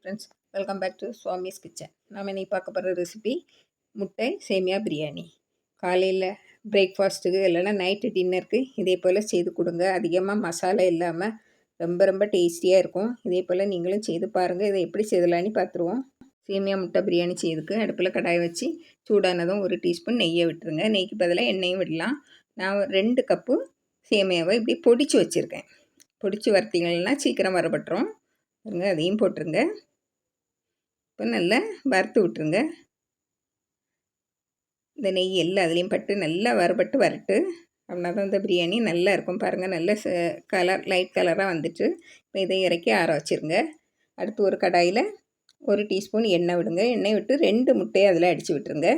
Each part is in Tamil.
Friends, welcome back to Swami's kitchen. நாம் இன்னைக்கு பார்க்க போகிற ரெசிபி முட்டை சேமியா பிரியாணி. காலையில் பிரேக்ஃபாஸ்ட்டுக்கு இல்லைன்னா நைட்டு டின்னருக்கு இதே போல் செய்து கொடுங்க. அதிகமாக மசாலா இல்லாமல் ரொம்ப ரொம்ப டேஸ்டியாக இருக்கும். இதே போல் நீங்களும் செய்து பாருங்கள். இதை எப்படி செய்யலான்னு பார்த்துருவோம். சேமியா முட்டை பிரியாணி செய்துக்கு அடுப்பில் கடாயை வச்சு சூடானதும் 1 டீஸ்பூன் நெய்யை விட்டுருங்க. நெய்க்கு பதிலாக எண்ணெயும் விடலாம். நான் 2 கப்பு சேமியாவை இப்படி பொடிச்சு வச்சுருக்கேன். பொடிச்சு வறுத்தீங்கன்னா சீக்கிரம் வரப்பட்டுரும். அதையும் போட்டுருங்க. இப்போ நல்லா வறுத்து விட்டுருங்க. இந்த நெய் எல்லாம் அதுலேயும் பட்டு நல்லா வறுபட்டு வரட்டு. அப்படின்னா தான் இந்த பிரியாணி நல்லா இருக்கும். பாருங்கள், நல்ல கலர் லைட் கலராக வந்துட்டு. இப்போ இதை இறக்கி ஆற வச்சுருங்க. அடுத்து ஒரு கடாயில் 1 டீஸ்பூன் எண்ணெய் விடுங்க. எண்ணெய் விட்டு 2 முட்டையை அதில் அடித்து விட்டுருங்க.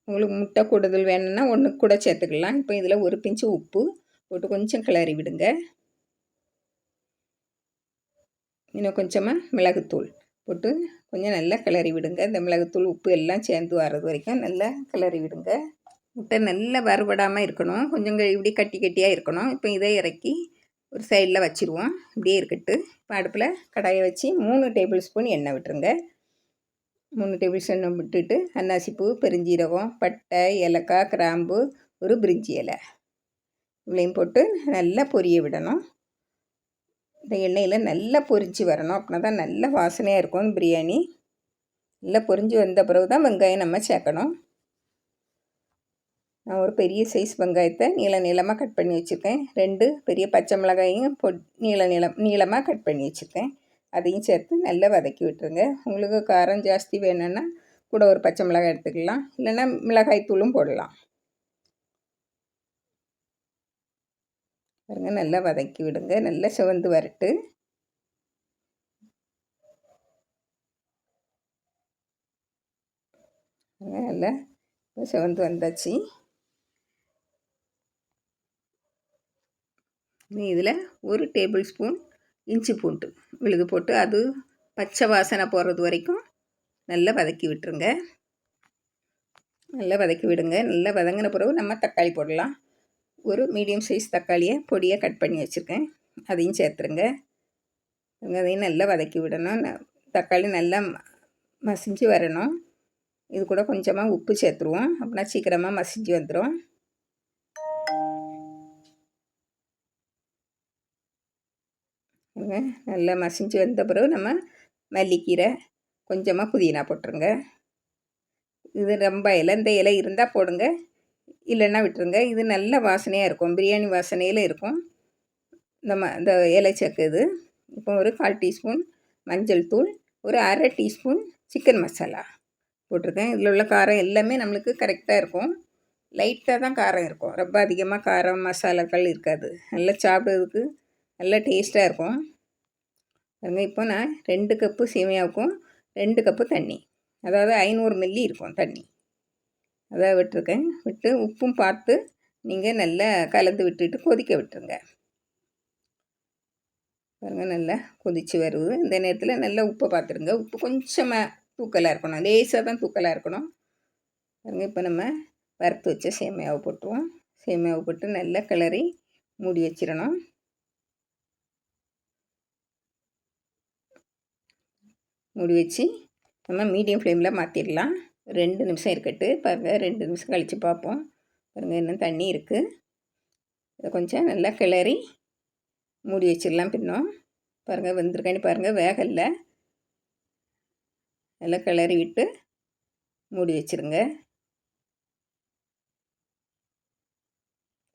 உங்களுக்கு முட்டை கூடுதல் வேணும்னா 1 கூட சேர்த்துக்கலாம். இப்போ இதில் 1 பிஞ்சு உப்பு போட்டு கொஞ்சம் கிளறி விடுங்க. இன்னும் கொஞ்சமாக மிளகுத்தூள் போட்டு கொஞ்சம் நல்லா கிளறி விடுங்க. இந்த மிளகுத்தூள் உப்பு எல்லாம் சேர்ந்து வர்றது வரைக்கும் நல்லா கிளறி விடுங்க. முட்டை நல்லா வறுபடாமல் இருக்கணும். கொஞ்சம் இப்படி கட்டி கட்டியாக இருக்கணும். இப்போ இதை இறக்கி ஒரு சைடில் வச்சுருவோம். இப்படியே இருக்கட்டு. இப்போ அடுப்பில் கடாயை வச்சு 3 டேபிள் ஸ்பூன் எண்ணெய் விட்டுருங்க. 3 டேபிள் ஸ்பூன் எண்ணெய் விட்டுட்டு அன்னாசிப்பூ, பெருஞ்சீரகம், பட்டை, ஏலக்காய், கிராம்பு, ஒரு பிரிஞ்சி இலை இவ்வளையும் போட்டு நல்லா பொரிய விடணும். இந்த எண்ணெயில் நல்லா பொரிஞ்சு வரணும். அப்படின்னா தான் நல்ல வாசனையாக இருக்கும் பிரியாணி. நல்லா பொரிஞ்சு வந்த பிறகு தான் வெங்காயம் நம்ம சேர்க்கணும். நான் ஒரு பெரிய சைஸ் வெங்காயத்தை நீளமாக கட் பண்ணி வச்சுருக்கேன். 2 பெரிய பச்சை மிளகாயும் நீளமாக கட் பண்ணி வச்சுருக்கேன். அதையும் சேர்த்து நல்லா வதக்கி விட்டுருங்க. உங்களுக்கு காரம் ஜாஸ்தி வேணும்னா கூட ஒரு பச்சை மிளகாய் எடுத்துக்கலாம். இல்லைன்னா மிளகாய் தூளும் போடலாம். பாருங்க, நல்லா வதக்கி விடுங்க. நல்லா சிவந்து வரட்டு. நல்லா சிவந்து வந்தாச்சு. இதில் 1 டேபிள் ஸ்பூன் இஞ்சி பூண்டு விழுது போட்டு அது பச்சை வாசனை போகிறது வரைக்கும் நல்லா வதக்கி விட்டுருங்க. நல்லா வதக்கி விடுங்க. நல்லா வதங்கின பிறகு நம்ம தக்காளி போடலாம். ஒரு மீடியம் சைஸ் தக்காளியை பொடியாக கட் பண்ணி வச்சுருக்கேன். அதையும் சேர்த்துருங்க. அதையும் நல்லா வதக்கி விடணும். தக்காளி நல்லா மசிஞ்சு வரணும். இது கூட கொஞ்சமாக உப்பு சேர்த்துருவோம். அப்படின்னா சீக்கிரமாக மசிஞ்சு வந்துடும். நல்லா மசிஞ்சு வந்த பிறகு நம்ம மல்லிக்கீரை, கொஞ்சமாக புதினா போட்டுருங்க. இது ரொம்ப இலை, இந்த இலை இருந்தால் போடுங்க, இல்லைன்னா விட்டுருங்க. இது நல்ல வாசனையாக இருக்கும். பிரியாணி வாசனையில் இருக்கும் இந்த இலை சேர்க்குது. இப்போ ஒரு 1/4 டீஸ்பூன் மஞ்சள் தூள், ஒரு 1/2 டீஸ்பூன் சிக்கன் மசாலா போட்டிருக்கேன். இதில் உள்ள காரம் எல்லாமே நம்மளுக்கு கரெக்டாக இருக்கும். லைட்டாக தான் காரம் இருக்கும். ரொம்ப அதிகமாக காரம் மசாலாக்கள் இருக்காது. நல்லா சாப்பிட்றதுக்கு நல்லா டேஸ்ட்டாக இருக்கும். பாருங்கள், இப்போ நான் 2 கப்பு சேமியாவுக்கும் 2 கப்பு தண்ணி, அதாவது 500 மில்லி இருக்கும் தண்ணி, அதை விட்டுருக்கேன். விட்டு உப்பும் பார்த்து நீங்கள் நல்லா கலந்து விட்டுட்டு கொதிக்க விட்டுருங்க. பாருங்கள், நல்லா கொதித்து வருது. இந்த நேரத்தில் நல்லா உப்பை பார்த்துருங்க. உப்பு கொஞ்சமாக தூக்கலாக இருக்கணும். லேசாக தான் தூக்கலாக இருக்கணும். பாருங்கள், இப்போ நம்ம வறுத்து வச்ச சேமியாவை போட்டுருவோம். சேமியாவை போட்டு நல்லா கிளறி மூடி வச்சிடணும். மூடி வச்சு நம்ம மீடியம் ஃப்ளேமில் மாற்றிடலாம். 2 நிமிஷம் இருக்கட்டு. பாருங்கள், 2 நிமிஷம் கழித்து பார்ப்போம். பாருங்கள், இன்னும் தண்ணி இருக்குது. இதை கொஞ்சம் நல்லா கிளறி மூடி வச்சிடலாம். பின்னும் பாருங்கள், வெந்திருக்கான்னு பாருங்கள், வேகலை. நல்லா கிளறி விட்டு மூடி வச்சுருங்க.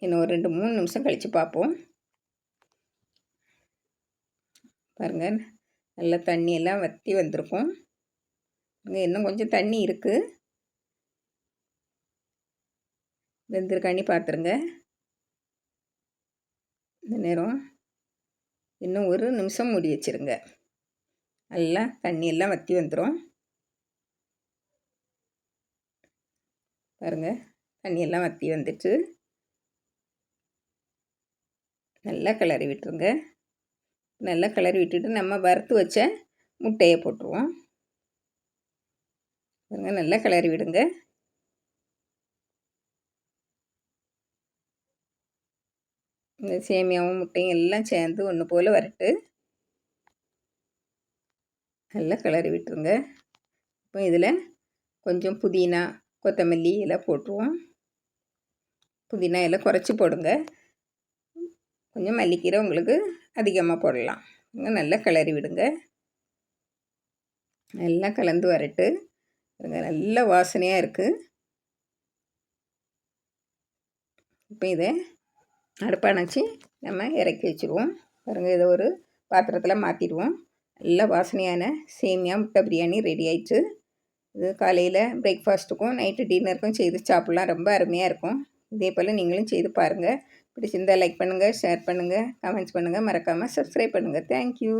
இன்னும் ஒரு 2-3 நிமிஷம் கழித்து பார்ப்போம். பாருங்கள், நல்லா தண்ணியெல்லாம் வற்றி வந்திருக்கும். இங்கே இன்னும் கொஞ்சம் தண்ணி இருக்குது. வெந்திருக்கான்னு பார்த்துருங்க. இந்த நேரம் இன்னும் ஒரு நிமிஷம் மூடி வச்சுருங்க. நல்லா தண்ணியெல்லாம் வற்றி வந்துடும். பாருங்கள், தண்ணியெல்லாம் வற்றி வந்துட்டு நல்லா கிளறி விட்டுருங்க. நல்லா கிளறி விட்டுட்டு நம்ம வறுத்து வச்ச முட்டையை போட்டுருவோம். பாருங்கள், நல்லா கிளறி விடுங்க. இந்த சேமியாவும் முட்டையும் எல்லாம் சேர்ந்து ஒன்று போல் வரட்டு. நல்லா கிளறி விட்டுருங்க. இப்போ இதில் கொஞ்சம் புதினா கொத்தமல்லி எல்லாம் போட்டுருவோம். புதினா எல்லாம் குறைச்சி போடுங்க. கொஞ்சம் மல்லிக்கீரை உங்களுக்கு அதிகமாக போடலாம். நல்லா கிளறி விடுங்க. நல்லா கலந்து வரட்டு. நல்ல வாசனையாக இருக்குது. இப்போ இதை அடுப்பை அணைச்சி நம்ம இறக்கி வச்சுருவோம். பாருங்கள், இதை ஒரு பாத்திரத்தில் மாற்றிடுவோம். நல்ல வாசனையான சேமியா முட்டை பிரியாணி ரெடி ஆயிடுச்சு. இது காலையில் பிரேக்ஃபாஸ்ட்டுக்கும் நைட்டு டின்னருக்கும் செய்து சாப்பிட்லாம். ரொம்ப அருமையாக இருக்கும். இதே போல் நீங்களும் செய்து பாருங்கள். பிடிச்சிருந்தால் லைக் பண்ணுங்கள், ஷேர் பண்ணுங்கள், கமெண்ட்ஸ் பண்ணுங்கள். மறக்காமல் சப்ஸ்கிரைப் பண்ணுங்கள். தேங்க்யூ.